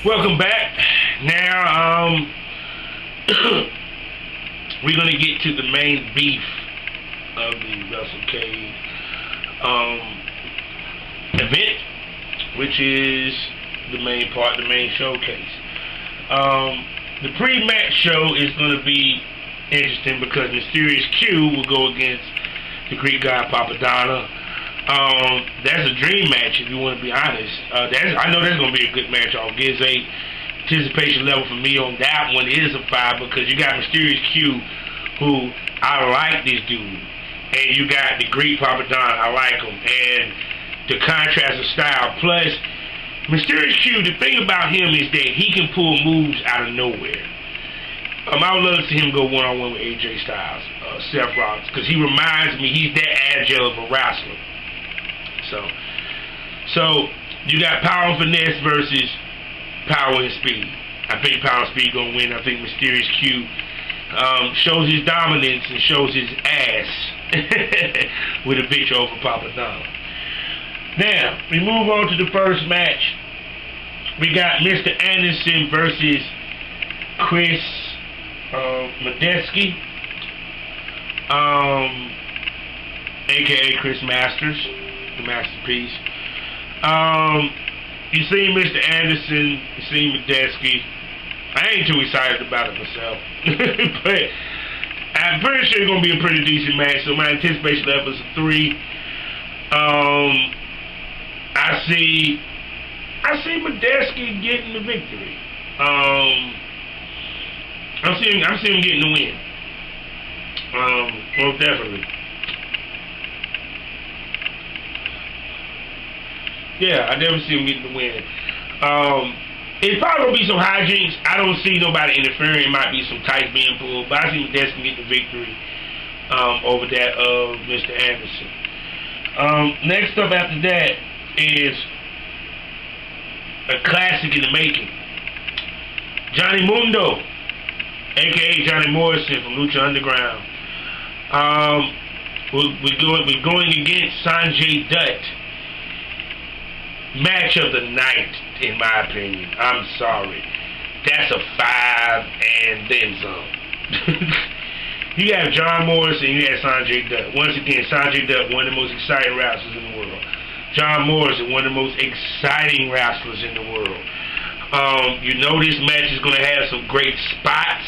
Welcome back. Now, we're going to get to the main beef of the Wrestlecade event, which is the main part, the main showcase. The pre-match show is going to be interesting because Mysterious Q will go against the Greek god Papadonna. That's a dream match, if you want to be honest. I know that's going to be a good match. I'll give a anticipation level for me on that one is a 5 because you got Mysterious Q, who I like this dude, and you got the Greek Papadonna, I like him, and the contrast of style. Plus, Mysterious Q, the thing about him is that he can pull moves out of nowhere. I would love to see him go one-on-one with AJ Styles, Seth Rollins, because he reminds me he's that agile of a wrestler. So you got power and finesse versus power and speed. I think power and speed gonna win. I think Mysterious Q shows his dominance and shows his ass with a victory over Papadonna. Now we move on to the first match. We got Mr. Anderson versus Chris Medeski, aka Chris Masters, the Masterpiece. You see Mr. Anderson, you see Medeski. I ain't too excited about it myself, but I'm pretty sure it's gonna be a pretty decent match. So my anticipation level is a 3. I see Medeski getting the victory. I'm seeing him getting the win. Most definitely. Yeah, I never see him getting the win. It's probably gonna be some hijinks. I don't see nobody interfering. It might be some tights being pulled, but I see Medeski get the victory over that of Mr. Anderson. Next up after that is a classic in the making. Johnny Mundo, aka Johnny Morrison from Lucha Underground. We're going against Sanjay Dutt. Match of the night, in my opinion. I'm sorry. That's a 5 and then some. You have John Morrison, you have Sanjay Dutt. Once again, Sanjay Dutt, one of the most exciting wrestlers in the world. John Morrison, one of the most exciting wrestlers in the world. You know this match is going to have some great spots,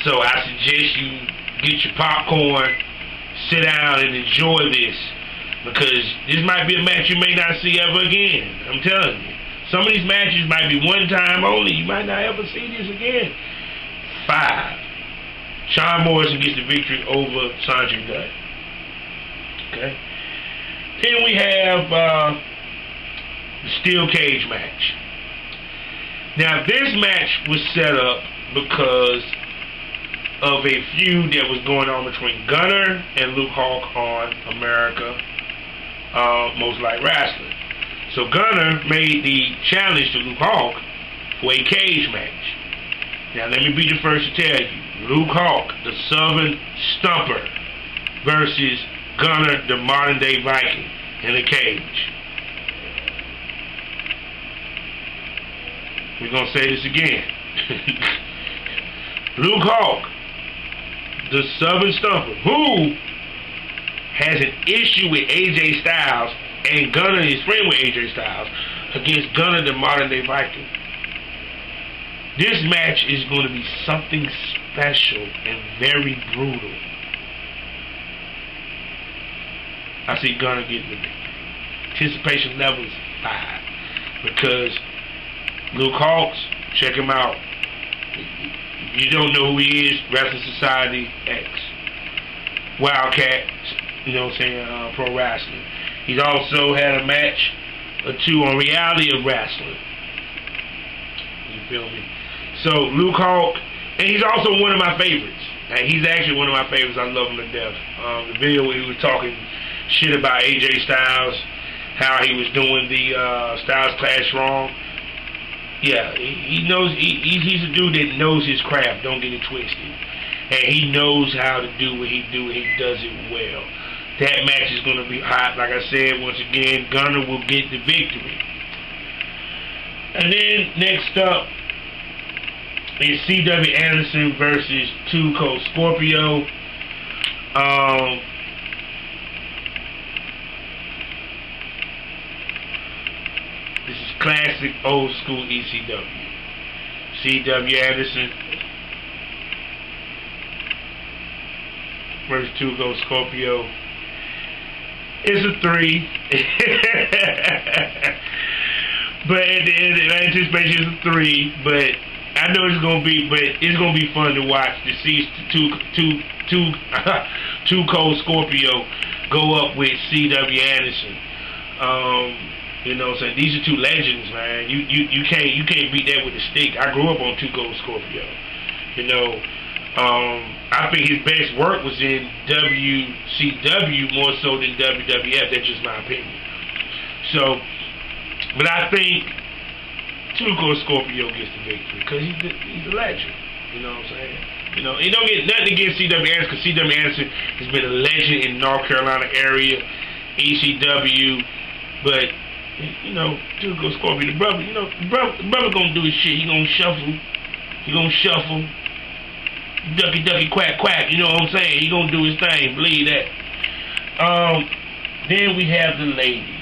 so I suggest you get your popcorn, sit down and enjoy this, because this might be a match you may not see ever again. I'm telling you. Some of these matches might be one time only. You might not ever see this again. 5. John Morrison gets the victory over Sanjay Dutt. Okay. Then we have the steel cage match. Now this match was set up because of a feud that was going on between Gunner and Luke Hawk on America Most Like Wrestling. So Gunner made the challenge to Luke Hawk for a cage match. Now let me be the first to tell you, Luke Hawk, the Southern Stumper, versus Gunner, the modern day Viking, in a cage. We're gonna say this again. Luke Hawk, the Southern Stumper, who has an issue with AJ Styles, and Gunner is friend with AJ Styles, against Gunner, the modern day Viking. This match is going to be something special and very brutal. I see Gunner getting the victory. Anticipation level is 5. Because Luke Hawks, check him out. You don't know who he is, Wrestling Society X. Wildkat, you know what I'm saying, pro wrestling. He's also had a match or 2 on Reality of Wrestling. You feel me? So Luke Hawk, and he's also one of my favorites. He's actually one of my favorites. I love him to death. The video where he was talking shit about AJ Styles, how he was doing the Styles Clash wrong. Yeah, he knows. He's a dude that knows his craft. Don't get it twisted. And he knows how to do what he do, and he does it well. That match is going to be hot. Like I said, once again, Gunner will get the victory. And then next up is C.W. Anderson versus 2 Cold Scorpio. This is classic old school ECW. C.W. Anderson versus 2 Cold Scorpio. It's a 3. But at the end, I anticipate it's a 3. But I know it's gonna be fun to watch to see two Cold Scorpio go up with C.W. Anderson. You know what I'm saying? These are 2 legends, man. You can't beat that with a stick. I grew up on 2 Cold Scorpio. You know, I think his best work was in WCW more so than WWF. That's just my opinion. So, but I think 2 Cold Scorpio gets the victory because he's a legend. You know what I'm saying? You know, he don't get nothing against C.W. Anderson because C.W. Anderson has been a legend in North Carolina area, ECW, but you know, 2 Cold Scorpio, the brother, you know, the brother gonna do his shit. He gonna shuffle, ducky, quack, quack. You know what I'm saying? He gonna do his thing. Believe that. Then we have the ladies: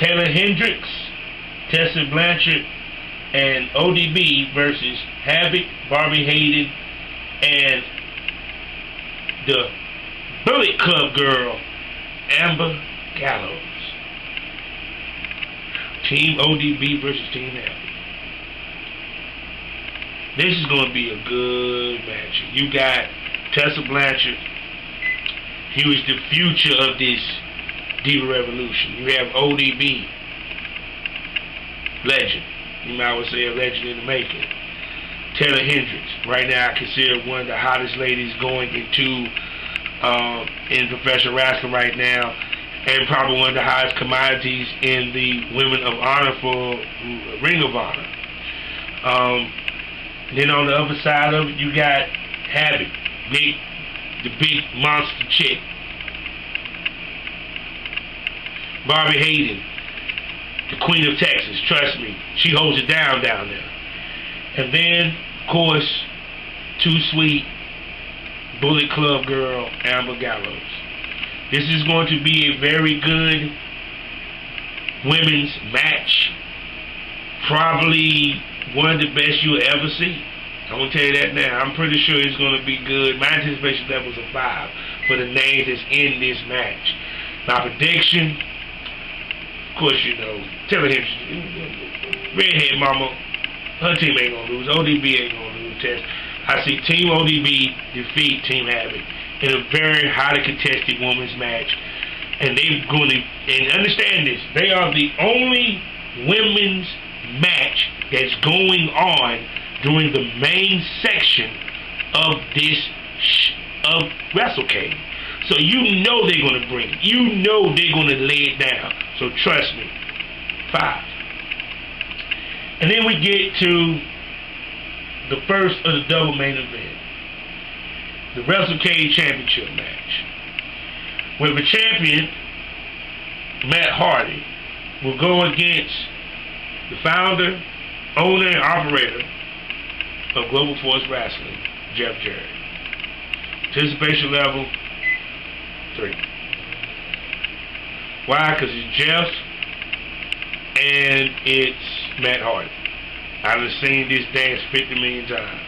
Taylor Hendricks, Tessa Blanchard, and ODB versus Havoc, Barbie Hayden, and the Bullet Club girl, Amber Gallows. Team ODB versus Team Havoc. This is going to be a good match. You got Tessa Blanchard. He was the future of this Diva Revolution. You have ODB. Legend. You might well say a legend in the making. Taylor Hendricks. Right now I consider one of the hottest ladies going into in professional wrestling right now. And probably one of the highest commodities in the Women of Honor for Ring of Honor. Then on the other side of it, you got Havoc, the big monster chick. Barbie Hayden, the Queen of Texas. Trust me, she holds it down there. And then, of course, Too Sweet, Bullet Club girl, Amber Gallows. This is going to be a very good women's match. Probably one of the best you'll ever see. I'm going to tell you that now. I'm pretty sure it's going to be good. My anticipation level is a 5 for the names that's in this match. My prediction, of course, you know, Taylor Hendricks, redhead mama, her team ain't going to lose. ODB ain't going to lose. Test. I see Team ODB defeat Team Havoc in a very highly contested women's match. And they're going to, and understand this, they are the only women's match that's going on during the main section of this, of Wrestlecade. So you know they're going to bring it. You know they're going to lay it down. So trust me. 5. And then we get to the first of the double main event. The Wrestlecade Championship match. Where the champion, Matt Hardy, will go against the founder, owner, and operator of Global Force Wrestling, Jeff Jarrett. Anticipation level, 3. Why? Because it's Jeff and it's Matt Hardy. I've seen this dance 50 million times.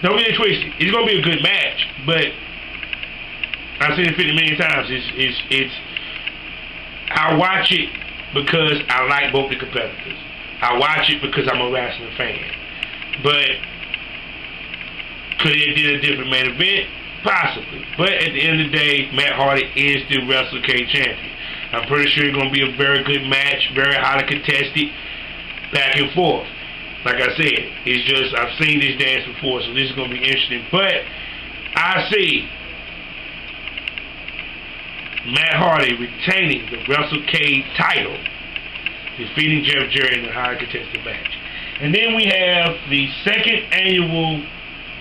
Don't get it twisted. It's going to be a good match, but I've seen it 50 million times. I watch it because I like both the competitors. I watch it because I'm a wrestling fan. But could it did a different main event? Possibly. But at the end of the day, Matt Hardy is the Wrestlecade champion. I'm pretty sure it's going to be a very good match, very highly contested, back and forth. Like I said, it's just, I've seen this dance before, so this is going to be interesting. But I see Matt Hardy retaining the Wrestlecade title, defeating Jeff Jarrett in a highly contested match. And then we have the second annual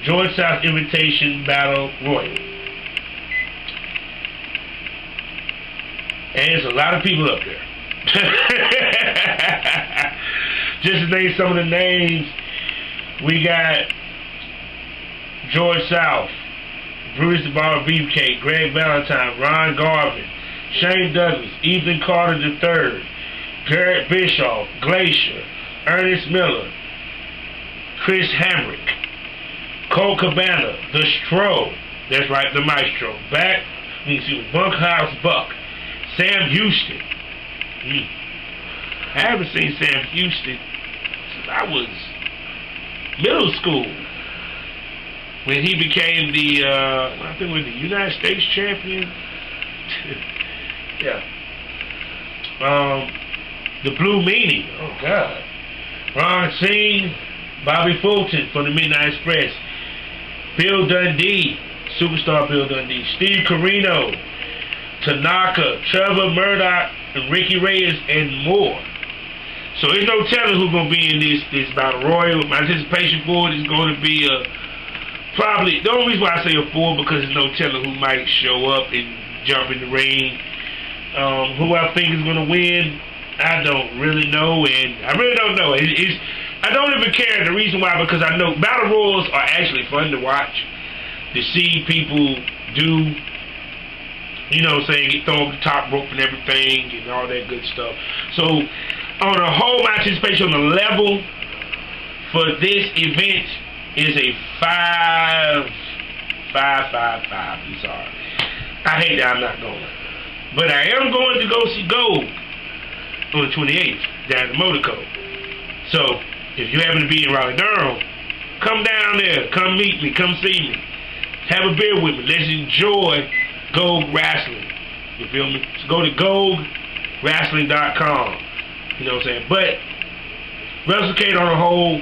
George South Invitation Battle Royal. And there's a lot of people up there. just to name some of the names, we got George South, Bruce the Bar Beefcake, Greg Valentine, Ron Garvin, Shane Douglas, Ethan Carter III, Garrett Bischoff, Glacier, Ernest Miller, Chris Hamrick, Cole Cabana, The Stro, that's right, the Maestro, Bunkhouse Buck, Sam Houston. I haven't seen Sam Houston since I was middle school, when he became the, I think was the United States champion. Yeah. The Blue Meanie. Oh, God. Ron Singh, Bobby Fulton from the Midnight Express, Bill Dundee, Superstar Bill Dundee, Steve Carino, Tanaka, Trevor Murdoch, and Ricky Reyes, and more. So there's no telling who's going to be in this battle royal. My anticipation for it is going to be probably, the only reason why I say a 4, because there's no telling who might show up and jump in the ring. Who I think is going to win, I don't really know, and I really don't know. I don't even care. The reason why, because I know battle royals are actually fun to watch, to see people do, you know what I'm saying, get thrown off the top rope and everything and all that good stuff. So on the whole, my anticipation on the level for this event is a 5. I'm sorry. I hate that I'm not going. But I am going to go see Gold on the 28th down at the Motorco. So if you happen to be in Raleigh-Durham, come down there, come meet me, come see me, have a beer with me. Let's enjoy Gold Wrestling. You feel me? So go to goldwrestling.com. You know what I'm saying? But Wrestlecade on the whole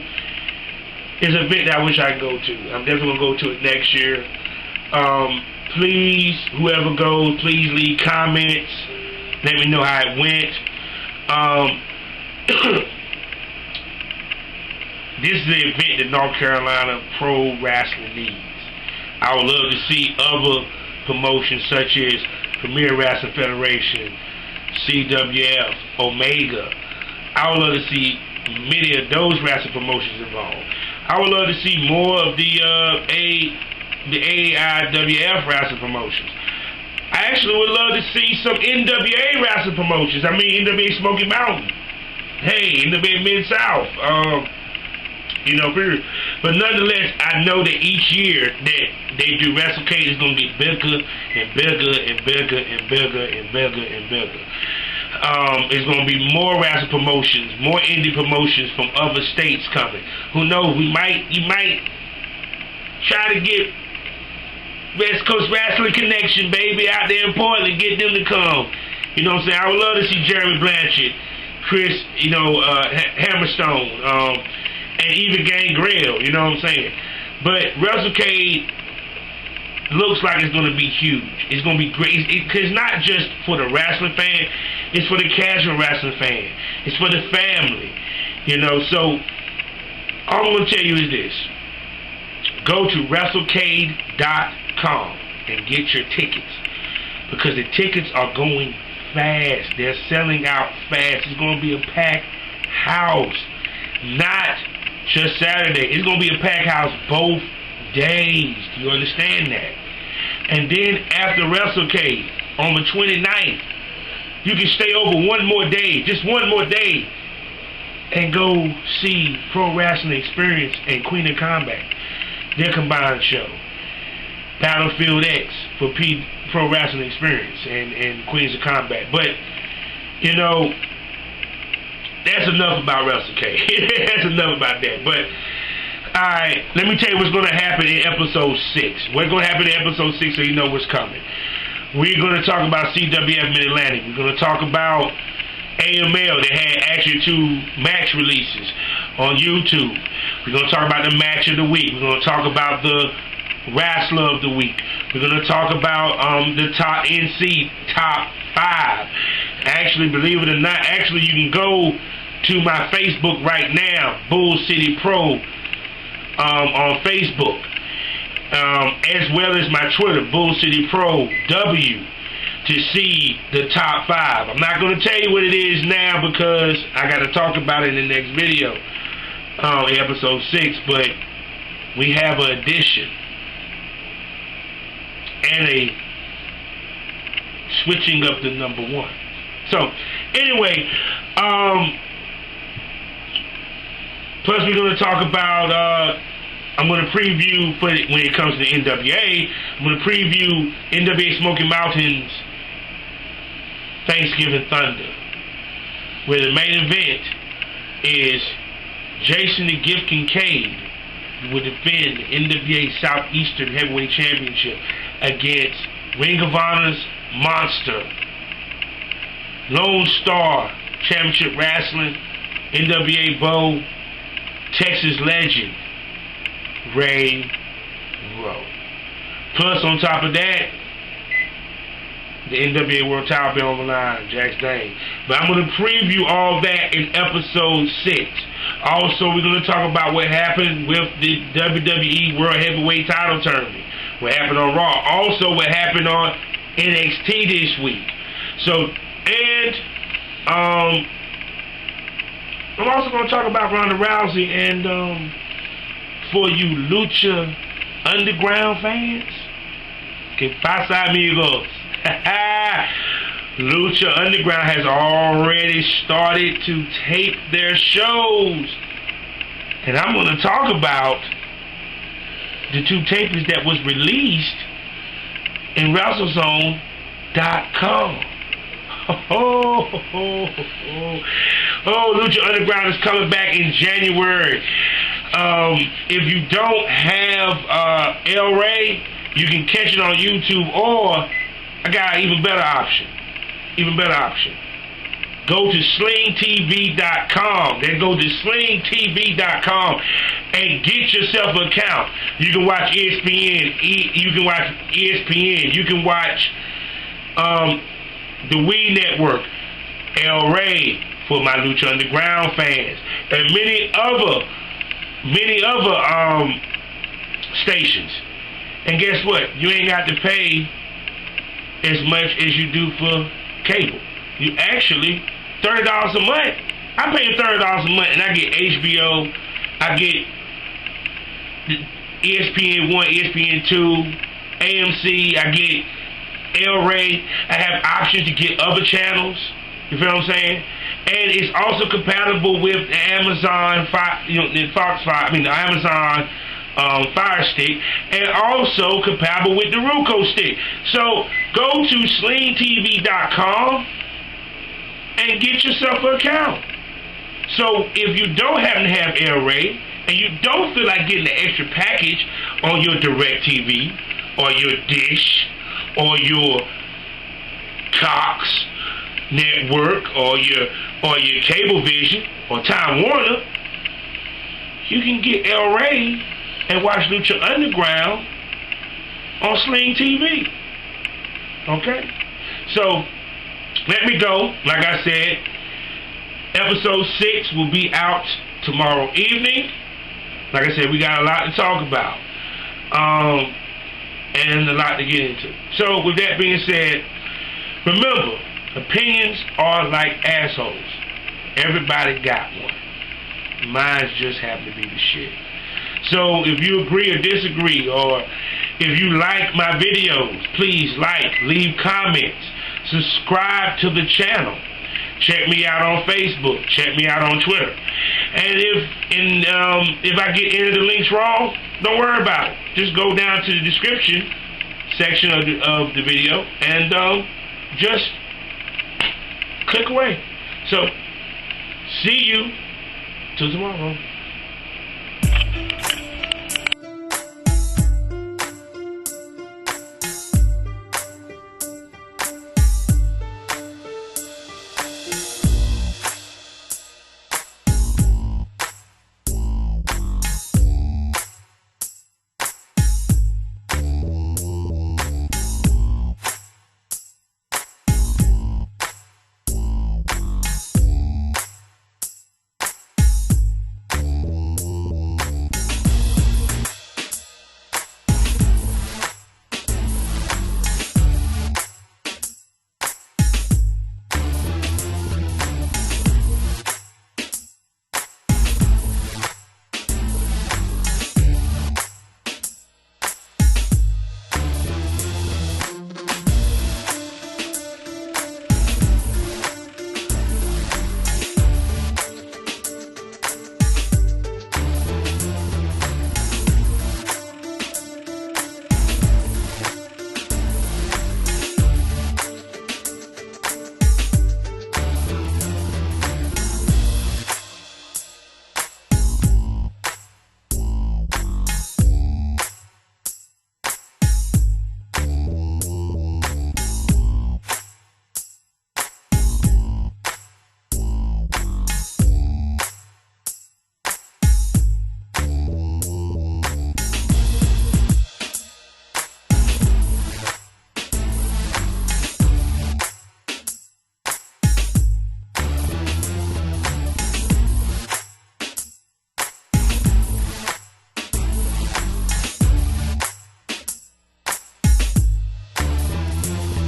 is an event that I wish I could go to. I'm definitely going to go to it next year. Please, whoever goes, please leave comments. Let me know how it went. This is the event that North Carolina Pro Wrestling needs. I would love to see other promotions such as Premier Wrestling Federation, CWF, Omega. I would love to see many of those wrestling promotions involved. I would love to see more of the AIWF wrestling promotions. I actually would love to see some NWA wrestling promotions. I mean, NWA Smoky Mountain. Hey, NWA Mid-South. You know, period. But nonetheless, I know that each year that they do Wrestlecade is going to get bigger and bigger and bigger and bigger and bigger and bigger. It's going to be more wrestling promotions, more indie promotions from other states coming. Who knows? You might try to get West Coast Wrestling Connection, baby, out there in Portland, get them to come. You know what I'm saying? I would love to see Jeremy Blanchard, Chris, Hammerstone, and even Gangrel, you know what I'm saying? But Wrestlecade looks like it's going to be huge. It's going to be great. It's not just for the wrestling fan. It's for the casual wrestling fan. It's for the family. You know, so all I'm going to tell you is this. Go to Wrestlecade.com and get your tickets, because the tickets are going fast. They're selling out fast. It's going to be a packed house. Not just Saturday. It's going to be a packed house both days. Do you understand that? And then after Wrestlecade on the 29th, you can stay over one more day, just one more day, and go see Pro Wrestling Experience and Queen of Combat, their combined show. Battlefield X for Pro Wrestling Experience and Queens of Combat. But, you know, that's enough about Wrestlecade. That's enough about that. But, alright, let me tell you what's going to happen in episode 6. What's going to happen in episode 6 so you know what's coming. We're going to talk about CWF Mid-Atlantic. We're going to talk about AML. They had actually 2 match releases on YouTube. We're going to talk about the match of the week. We're going to talk about the Wrestler of the Week. We're going to talk about the top NC top 5. Actually, believe it or not, actually you can go to my Facebook right now, Bull City Pro, on Facebook, as well as my Twitter, Bull City Pro W. to see the top 5. I'm not going to tell you what it is now because I got to talk about it in the next video, episode 6. But we have an addition and a switching up the number 1. So anyway, plus we're going to talk about. I'm going to preview when it comes to the NWA. I'm going to preview NWA Smoky Mountains Thanksgiving Thunder, where the main event is Jason the Gift Kincaid will defend the NWA Southeastern Heavyweight Championship against Ring of Honor's Monster, Lone Star Championship Wrestling, NWA Bow, Texas Legend, Ray Rowe. Plus, on top of that, the NWA World Title belt on the line, Jax Dane. But I'm going to preview all that in episode 6. Also, we're going to talk about what happened with the WWE World Heavyweight Title Tournament. What happened on Raw. Also, what happened on NXT this week. So, and I'm also going to talk about Ronda Rousey. And for you Lucha Underground fans, que pasa, amigos? Lucha Underground has already started to tape their shows. And I'm going to talk about the 2 tapings that was released in WrestleZone.com. Oh, Lucha Underground is coming back in January. If you don't have El Rey, you can catch it on YouTube, or I got an even better option. Go to slingtv.com. Then go to slingtv.com and get yourself an account. You can watch ESPN. You can watch ESPN. You can watch the Wii Network, El Rey for my Lucha Underground fans, and many other stations. And guess what? You ain't got to pay as much as you do for cable. You actually $30 a month. I pay $30 a month and I get HBO, I get ESPN 1, ESPN 2, AMC, I get El Rey. I have options to get other channels. You feel what I'm saying? And it's also compatible with the Amazon the Amazon Fire Stick, and also compatible with the Roku Stick. So go to slingtv.com and get yourself an account. So if you don't happen to have El Rey and you don't feel like getting the extra package on your DirecTV or your Dish or your Cox Network or your Cablevision or Time Warner, you can get El Rey and watch Lucha Underground on Sling TV. Okay? So, let me go. Like I said, episode 6 will be out tomorrow evening. Like I said, we got a lot to talk about. And a lot to get into. So, with that being said, remember, opinions are like assholes. Everybody got one. Mine just happen to be the shit. So if you agree or disagree, or if you like my videos, please leave comments, subscribe to the channel. Check me out on Facebook. Check me out on Twitter. And if I get any of the links wrong, don't worry about it. Just go down to the description section of the video and just click away. So, see you till tomorrow.